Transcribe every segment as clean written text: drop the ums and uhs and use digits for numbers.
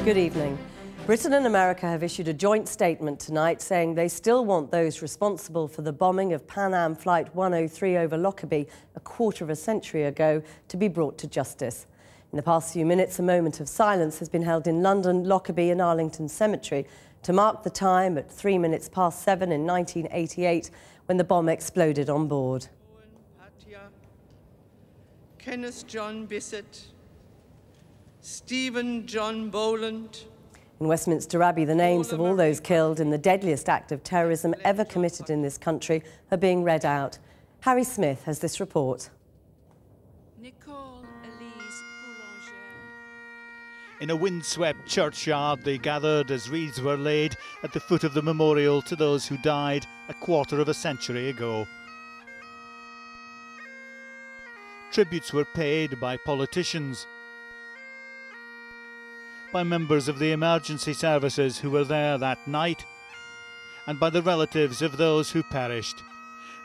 Good evening. Britain and America have issued a joint statement tonight saying they still want those responsible for the bombing of Pan Am Flight 103 over Lockerbie a quarter of a century ago to be brought to justice. In the past few minutes, a moment of silence has been held in London, Lockerbie and Arlington Cemetery to mark the time at 7 in 1988 when the bomb exploded on board. Kenneth John Bissett, Stephen John Boland. In Westminster Abbey, the names of all those killed in the deadliest act of terrorism ever committed in this country are being read out. Harry Smith has this report. In a windswept churchyard, they gathered as wreaths were laid at the foot of the memorial to those who died a quarter of a century ago. Tributes were paid by politicians, by members of the emergency services who were there that night, and by the relatives of those who perished.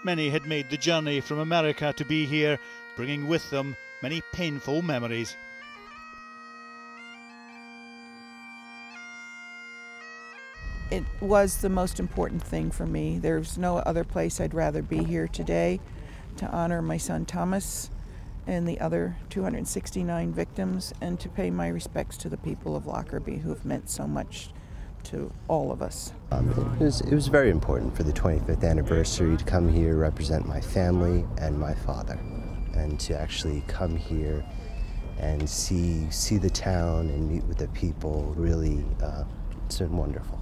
Many had made the journey from America to be here, bringing with them many painful memories. It was the most important thing for me. There's no other place I'd rather be here today to honor my son Thomas and the other 269 victims, and to pay my respects to the people of Lockerbie who have meant so much to all of us. It was very important for the 25th anniversary to come here, represent my family and my father, and to actually come here and see the town and meet with the people. Really, it's been wonderful.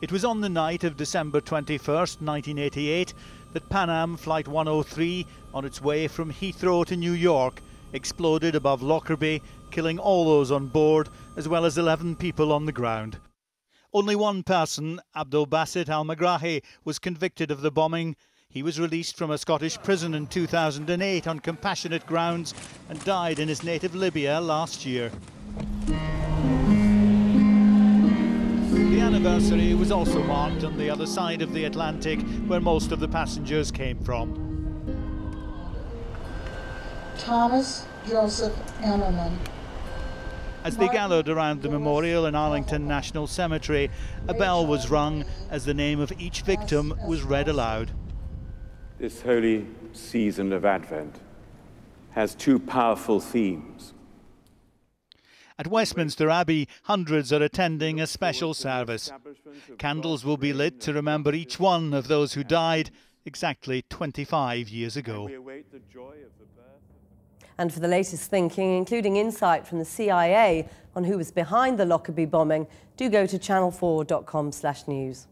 It was on the night of December 21st, 1988, that Pan Am Flight 103, on its way from Heathrow to New York, exploded above Lockerbie, killing all those on board, as well as 11 people on the ground. Only one person, Abdul Basit al-Megrahi, was convicted of the bombing. He was released from a Scottish prison in 2008 on compassionate grounds and died in his native Libya last year. The anniversary was also marked on the other side of the Atlantic, where most of the passengers came from. Thomas Joseph Ammerman. As they gathered around the memorial in Arlington National Cemetery, a bell was rung as the name of each victim was read aloud. This holy season of Advent has two powerful themes. At Westminster Abbey, hundreds are attending a special service. Candles will be lit to remember each one of those who died exactly 25 years ago. And for the latest thinking, including insight from the CIA on who was behind the Lockerbie bombing, do go to channel4.com/news.